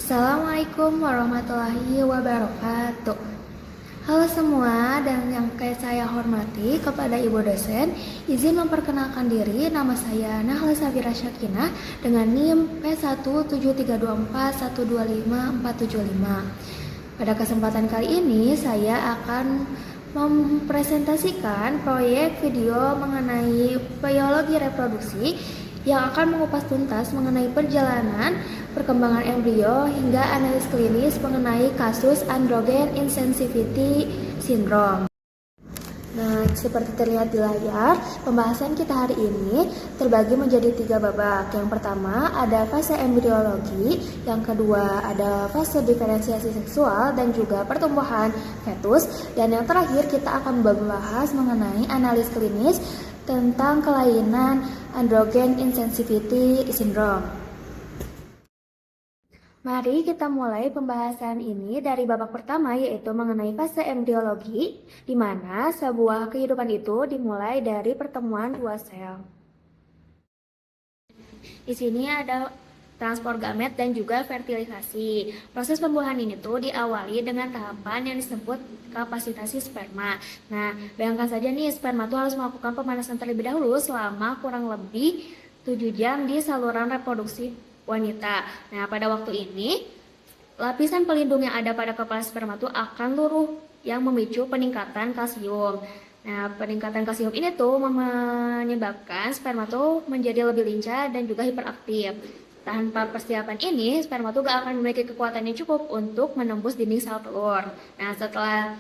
Assalamualaikum warahmatullahi wabarakatuh. Halo semua, dan yang kayak saya hormati kepada Ibu dosen, izin memperkenalkan diri. Nama saya Nahla Safira Syakinah dengan NIM P17324125475. Pada kesempatan kali ini saya akan mempresentasikan proyek video mengenai biologi reproduksi yang akan mengupas tuntas mengenai perjalanan perkembangan embrio hingga analisis klinis mengenai kasus androgen insensitivity syndrome. Nah, seperti terlihat di layar, pembahasan kita hari ini terbagi menjadi 3 babak. Yang pertama ada fase embriologi, yang kedua ada fase diferensiasi seksual dan juga pertumbuhan fetus, dan yang terakhir kita akan membahas mengenai analisis klinis tentang kelainan androgen insensitivity syndrome. Mari kita mulai pembahasan ini dari babak pertama, yaitu mengenai fase embriologi, di mana sebuah kehidupan itu dimulai dari pertemuan dua sel. Di sini ada transport gamet dan juga fertilisasi. Proses pembuahan ini tuh diawali dengan tahapan yang disebut kapasitasi sperma. Nah, bayangkan saja nih, sperma tuh harus melakukan pemanasan terlebih dahulu selama kurang lebih 7 jam di saluran reproduksi wanita. Nah, pada waktu ini, lapisan pelindung yang ada pada kepala sperma tuh akan luruh yang memicu peningkatan kalsium. Nah, peningkatan kalsium ini tuh menyebabkan sperma tuh menjadi lebih lincah dan juga hiperaktif. Tanpa persiapan ini, sperma tuh gak akan memiliki kekuatan yang cukup untuk menembus dinding sel telur. Nah, setelah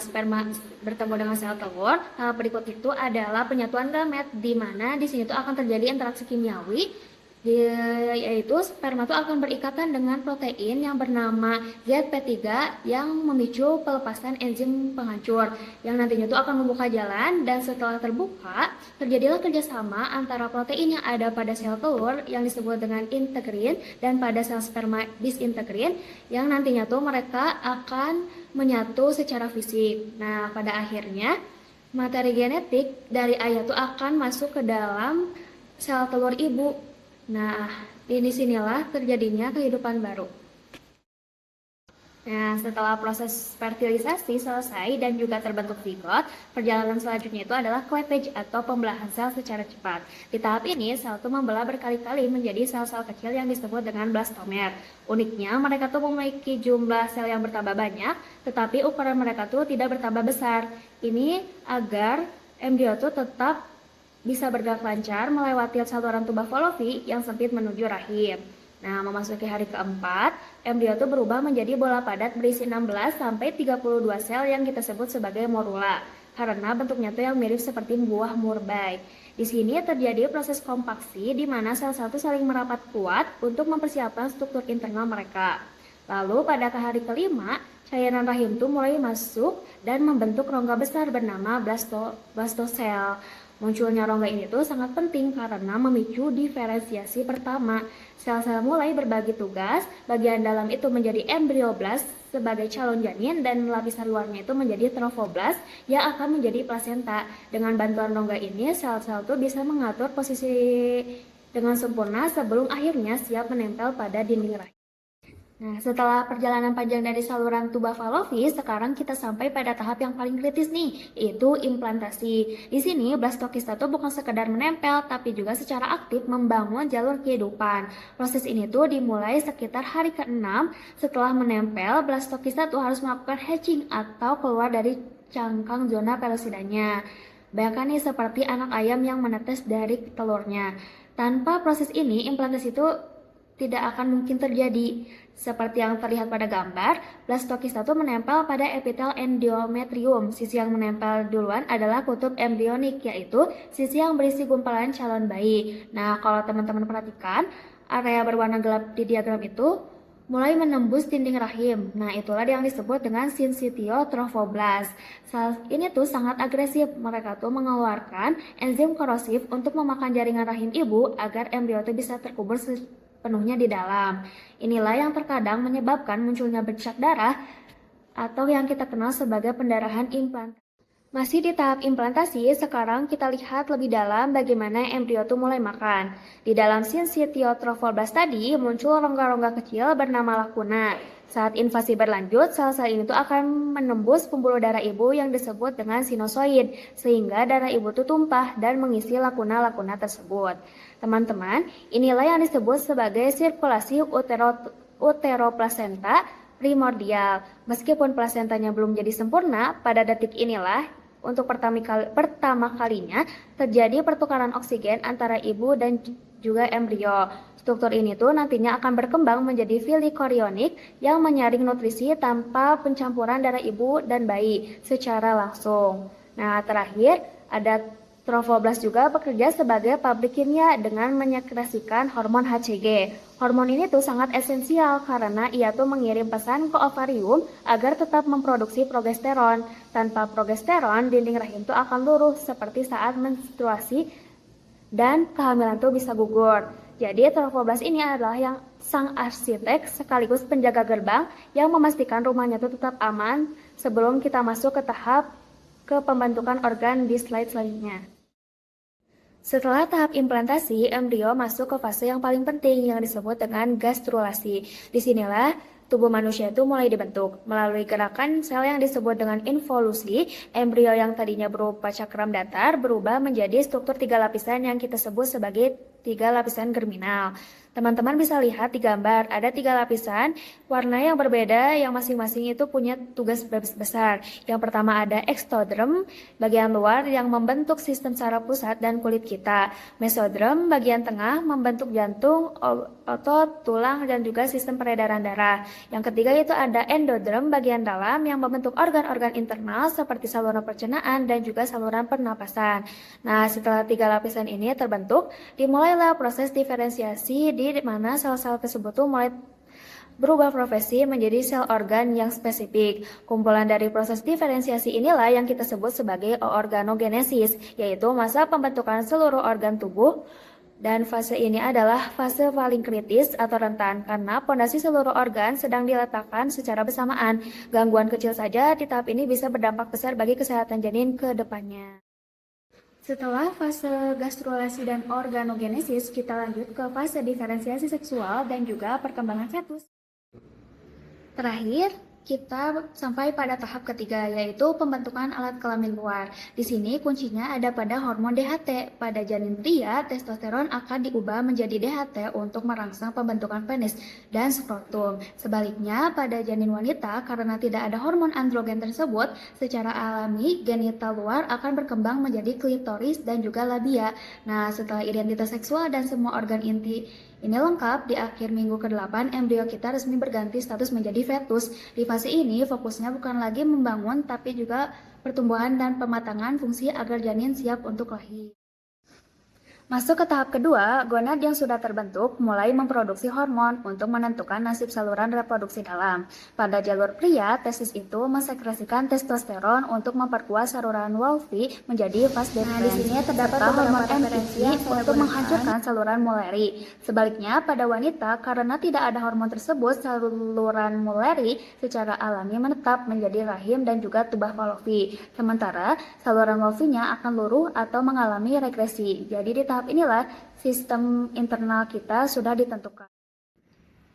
sperma bertemu dengan sel telur, tahap berikut itu adalah penyatuan gamet, di mana di sini tuh akan terjadi interaksi kimiawi, yaitu sperma itu akan berikatan dengan protein yang bernama ZP3 yang memicu pelepasan enzim penghancur yang nantinya itu akan membuka jalan, dan setelah terbuka terjadilah kerjasama antara protein yang ada pada sel telur yang disebut dengan integrin dan pada sel sperma disintegrin yang nantinya tuh mereka akan menyatu secara fisik. Nah, pada akhirnya materi genetik dari ayah itu akan masuk ke dalam sel telur ibu. Nah, di sinilah terjadinya kehidupan baru. Nah, setelah proses fertilisasi selesai dan juga terbentuk zigot, perjalanan selanjutnya itu adalah cleavage atau pembelahan sel secara cepat. Di tahap ini, sel itu membelah berkali-kali menjadi sel-sel kecil yang disebut dengan blastomer. Uniknya, mereka tuh memiliki jumlah sel yang bertambah banyak, tetapi ukuran mereka tuh tidak bertambah besar. Ini agar embrio tuh tetap bisa bergerak lancar melewati saluran tuba Falopi yang sempit menuju rahim. Nah, memasuki hari keempat, embrio itu berubah menjadi bola padat berisi 16 sampai 32 sel yang kita sebut sebagai morula, karena bentuknya itu yang mirip seperti buah murbei. Di sini terjadi proses kompaksi di mana sel-sel itu saling merapat kuat untuk mempersiapkan struktur internal mereka. Lalu pada hari kelima, cairan rahim itu mulai masuk dan membentuk rongga besar bernama blastosel. Munculnya rongga ini tuh sangat penting karena memicu diferensiasi pertama. Sel-sel mulai berbagi tugas, bagian dalam itu menjadi embrioblast sebagai calon janin dan lapisan luarnya itu menjadi trofoblast yang akan menjadi plasenta. Dengan bantuan rongga ini, sel-sel tuh bisa mengatur posisi dengan sempurna sebelum akhirnya siap menempel pada dinding rahim. Nah, setelah perjalanan panjang dari saluran tuba Falopi, sekarang kita sampai pada tahap yang paling kritis nih, yaitu implantasi. Di sini, blastokista itu bukan sekedar menempel, tapi juga secara aktif membangun jalur kehidupan. Proses ini tuh dimulai sekitar hari ke-6. Setelah menempel, blastokista tuh harus melakukan hatching atau keluar dari cangkang zona pelusidanya. Bayangkan nih seperti anak ayam yang menetes dari telurnya. Tanpa proses ini, implantasi itu tidak akan mungkin terjadi. Seperti yang terlihat pada gambar, blastokista itu menempel pada epitel endometrium. Sisi yang menempel duluan adalah kutub embrionik, yaitu sisi yang berisi gumpalan calon bayi. Nah, kalau teman-teman perhatikan, area berwarna gelap di diagram itu mulai menembus dinding rahim. Nah, itulah yang disebut dengan syncytiotrophoblasts. Sel ini tuh sangat agresif. Mereka tuh mengeluarkan enzim korosif untuk memakan jaringan rahim ibu agar embrio itu bisa terkubur penuhnya di dalam. Inilah yang terkadang menyebabkan munculnya bercak darah atau yang kita kenal sebagai pendarahan implantat. Masih di tahap implantasi, sekarang kita lihat lebih dalam bagaimana embrio itu mulai makan. Di dalam syncytiotrophoblast tadi muncul rongga-rongga kecil bernama lakuna. Saat invasi berlanjut, sel-sel ini tuh akan menembus pembuluh darah ibu yang disebut dengan sinusoid, sehingga darah ibu itu tumpah dan mengisi lakuna-lakuna tersebut. Teman-teman, inilah yang disebut sebagai sirkulasi uteroplasenta primordial. Meskipun plasentanya belum jadi sempurna, pada detik inilah untuk pertama kalinya terjadi pertukaran oksigen antara ibu dan juga embrio. Struktur ini tuh nantinya akan berkembang menjadi filikorionik yang menyaring nutrisi tanpa pencampuran darah ibu dan bayi secara langsung. Nah, terakhir ada Trophoblast juga bekerja sebagai pabrik kimia dengan menyekresikan hormon HCG. Hormon ini tuh sangat esensial karena ia tuh mengirim pesan ke ovarium agar tetap memproduksi progesteron. Tanpa progesteron, dinding rahim tuh akan luruh seperti saat menstruasi dan kehamilan tuh bisa gugur. Jadi Trophoblast ini adalah yang sang arsitek sekaligus penjaga gerbang yang memastikan rumahnya tuh tetap aman sebelum kita masuk ke pembentukan organ di slide selanjutnya. Setelah tahap implantasi, embrio masuk ke fase yang paling penting yang disebut dengan gastrulasi. Disinilah tubuh manusia itu mulai dibentuk. Melalui gerakan sel yang disebut dengan involusi, embrio yang tadinya berupa cakram datar berubah menjadi struktur 3 lapisan yang kita sebut sebagai 3 lapisan germinal. Teman-teman bisa lihat di gambar, ada 3 lapisan, warna yang berbeda yang masing-masing itu punya tugas besar. Yang pertama ada ektoderm, bagian luar yang membentuk sistem saraf pusat dan kulit kita. Mesoderm, bagian tengah membentuk jantung, otot, tulang, dan juga sistem peredaran darah. Yang ketiga itu ada endoderm, bagian dalam yang membentuk organ-organ internal seperti saluran pencernaan dan juga saluran pernapasan. Nah, setelah 3 lapisan ini terbentuk, dimulailah proses diferensiasi di mana sel-sel tersebut tuh mulai berubah profesi menjadi sel organ yang spesifik. Kumpulan dari proses diferensiasi inilah yang kita sebut sebagai organogenesis, yaitu masa pembentukan seluruh organ tubuh. Dan fase ini adalah fase paling kritis atau rentan karena pondasi seluruh organ sedang diletakkan secara bersamaan. Gangguan kecil saja di tahap ini bisa berdampak besar bagi kesehatan janin ke depannya. Setelah fase gastrulasi dan organogenesis, kita lanjut ke fase diferensiasi seksual dan juga perkembangan fetus. Terakhir, kita sampai pada tahap ketiga, yaitu pembentukan alat kelamin luar. Di sini kuncinya ada pada hormon DHT. Pada janin pria, testosteron akan diubah menjadi DHT untuk merangsang pembentukan penis dan skrotum. Sebaliknya, pada janin wanita, karena tidak ada hormon androgen tersebut, secara alami genital luar akan berkembang menjadi klitoris dan juga labia. Nah, setelah identitas seksual dan semua organ inti ini lengkap, di akhir minggu ke-8 embrio kita resmi berganti status menjadi fetus. Di fase ini fokusnya bukan lagi membangun tapi juga pertumbuhan dan pematangan fungsi agar janin siap untuk lahir. Masuk ke tahap kedua, gonad yang sudah terbentuk mulai memproduksi hormon untuk menentukan nasib saluran reproduksi dalam. Pada jalur pria, testis itu mensekresikan testosteron untuk memperkuat saluran Wolfi menjadi vas deferens. Nah, di sini terdapat hormon MPP untuk menghancurkan saluran Mulleri. Sebaliknya, pada wanita, karena tidak ada hormon tersebut, saluran Mulleri secara alami menetap menjadi rahim dan juga tuba Wolfi. Sementara, saluran Wolfinya akan luruh atau mengalami regresi. Jadi di tahap inilah sistem internal kita sudah ditentukan.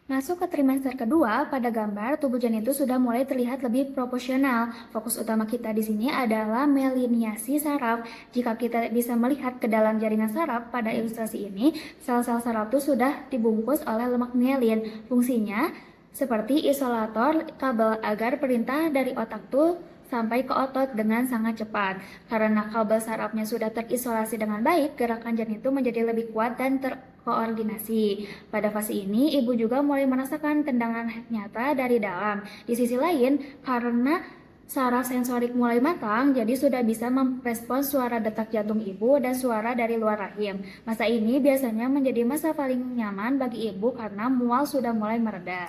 Masuk ke trimester kedua, pada gambar tubuh janin itu sudah mulai terlihat lebih proporsional. Fokus utama kita di sini adalah meliniasi saraf. Jika kita bisa melihat ke dalam jaringan saraf pada ilustrasi ini, sel-sel saraf itu sudah dibungkus oleh lemak mielin. Fungsinya seperti isolator kabel agar perintah dari otak tuh sampai ke otot dengan sangat cepat. Karena kabel sarafnya sudah terisolasi dengan baik, gerakan janin itu menjadi lebih kuat dan terkoordinasi. Pada fase ini, ibu juga mulai merasakan tendangan nyata dari dalam. Di sisi lain, karena saraf sensorik mulai matang, jadi sudah bisa merespons suara detak jantung ibu dan suara dari luar rahim. Masa ini biasanya menjadi masa paling nyaman bagi ibu karena mual sudah mulai mereda.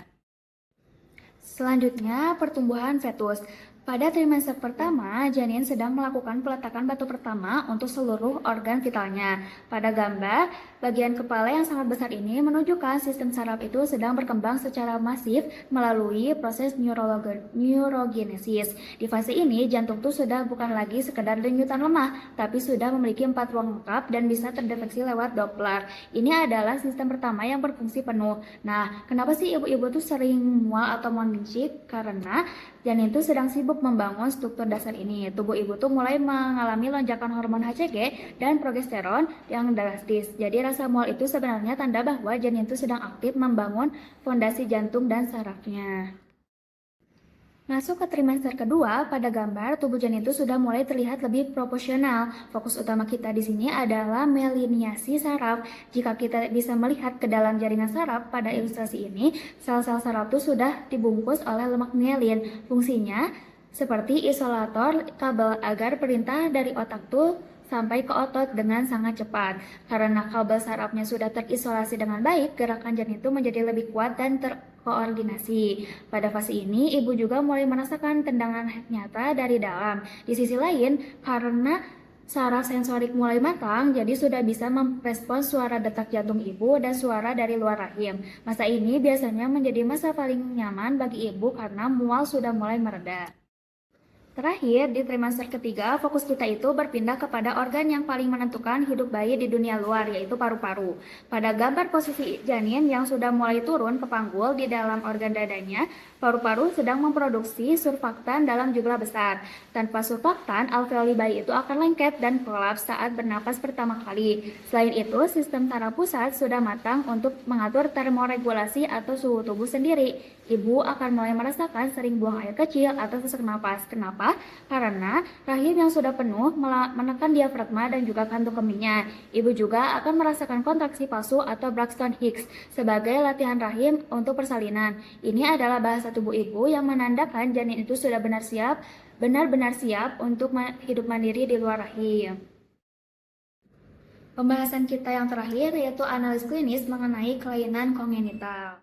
Selanjutnya, pertumbuhan fetus. Pada trimester pertama, janin sedang melakukan peletakan batu pertama untuk seluruh organ vitalnya. Pada gambar, bagian kepala yang sangat besar ini menunjukkan sistem saraf itu sedang berkembang secara masif melalui proses neurogenesis. Di fase ini, jantung itu sudah bukan lagi sekedar denyutan lemah, tapi sudah memiliki 4 ruang lengkap dan bisa terdeteksi lewat Doppler. Ini adalah sistem pertama yang berfungsi penuh. Nah, kenapa sih ibu-ibu tuh sering mual atau morning sick? Karena janin itu sedang sibuk membangun struktur dasar ini. Tubuh ibu tuh mulai mengalami lonjakan hormon HCG dan progesteron yang drastis. Jadi rasa mual itu sebenarnya tanda bahwa janin itu sedang aktif membangun fondasi jantung dan sarafnya. Masuk ke trimester kedua, pada gambar tubuh janin itu sudah mulai terlihat lebih proporsional. Fokus utama kita di sini adalah meliniasi saraf. Jika kita bisa melihat ke dalam jaringan saraf pada ilustrasi ini, sel-sel saraf itu sudah dibungkus oleh lemak mielin. Fungsinya seperti isolator kabel agar perintah dari otak tuh sampai ke otot dengan sangat cepat. Karena kabel sarafnya sudah terisolasi dengan baik, gerakan janin itu menjadi lebih kuat dan terkoordinasi. Pada fase ini, ibu juga mulai merasakan tendangan nyata dari dalam. Di sisi lain, karena saraf sensorik mulai matang, jadi sudah bisa merespons suara detak jantung ibu dan suara dari luar rahim. Masa ini biasanya menjadi masa paling nyaman bagi ibu karena mual sudah mulai mereda. Terakhir, di trimester ketiga, fokus kita itu berpindah kepada organ yang paling menentukan hidup bayi di dunia luar, yaitu paru-paru. Pada gambar posisi janin yang sudah mulai turun ke panggul di dalam organ dadanya, paru-paru sedang memproduksi surfaktan dalam jumlah besar. Tanpa surfaktan, alveoli bayi itu akan lengket dan kolaps saat bernapas pertama kali. Selain itu, sistem saraf pusat sudah matang untuk mengatur termoregulasi atau suhu tubuh sendiri. Ibu akan mulai merasakan sering buang air kecil atau sesak napas. Kenapa? Karena rahim yang sudah penuh menekan diafragma dan juga kantung kemihnya. Ibu juga akan merasakan kontraksi palsu atau Braxton Hicks sebagai latihan rahim untuk persalinan. Ini adalah bahasa tubuh ibu yang menandakan janin itu sudah benar-benar siap untuk hidup mandiri di luar rahim. Pembahasan kita yang terakhir yaitu analis klinis mengenai kelainan kongenital.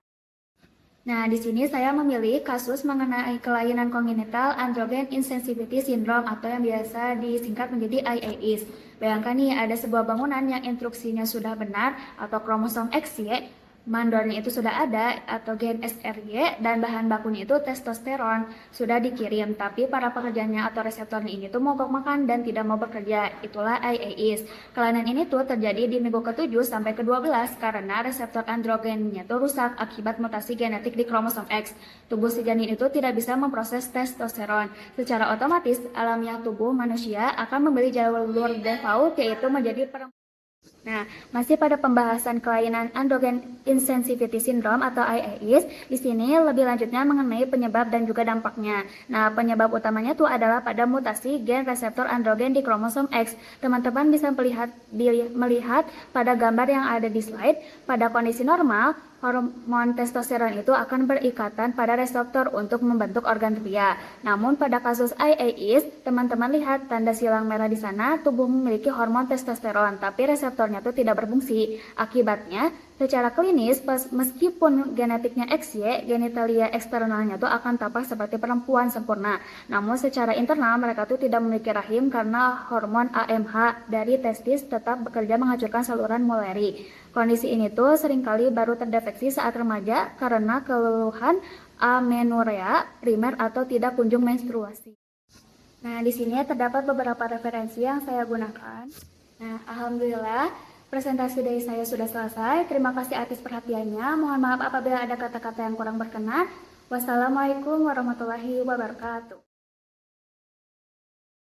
Nah, di sini saya memilih kasus mengenai kelainan kongenital androgen insensitivity syndrome atau yang biasa disingkat menjadi IAIS. Bayangkan nih, ada sebuah bangunan yang instruksinya sudah benar atau kromosom XY, mandornya itu sudah ada atau gen SRY dan bahan bakunya itu testosteron sudah dikirim, tapi para pekerjanya atau reseptornya ini tuh mogok makan dan tidak mau bekerja. Itulah IAIS. Kelainan ini tuh terjadi di minggu ke-7 sampai ke-12 karena reseptor androgennya tuh rusak akibat mutasi genetik di kromosom X. Tubuh si janin itu tidak bisa memproses testosteron. Secara otomatis alamiah tubuh manusia akan membeli jalur default yaitu menjadi perempuan. Nah, masih pada pembahasan kelainan androgen insensitivity syndrome atau IAIS, di sini lebih lanjutnya mengenai penyebab dan juga dampaknya. Nah, penyebab utamanya itu adalah pada mutasi gen reseptor androgen di kromosom X. Teman-teman bisa melihat pada gambar yang ada di slide, pada kondisi normal, hormon testosteron itu akan berikatan pada reseptor untuk membentuk organ pria. Namun pada kasus IAIS, teman-teman lihat tanda silang merah di sana, tubuh memiliki hormon testosteron, tapi reseptornya itu tidak berfungsi. Akibatnya, secara klinis, meskipun genetiknya XY, genitalia eksternalnya itu akan tampak seperti perempuan sempurna. Namun secara internal mereka tuh tidak memiliki rahim karena hormon AMH dari testis tetap bekerja menghancurkan saluran Molari. Kondisi ini tuh seringkali baru terdeteksi saat remaja karena keluhan amenorrea primer atau tidak kunjung menstruasi. Nah, di sini terdapat beberapa referensi yang saya gunakan. Nah, alhamdulillah presentasi dari saya sudah selesai. Terima kasih atas perhatiannya. Mohon maaf apabila ada kata-kata yang kurang berkenan. Wassalamualaikum warahmatullahi wabarakatuh.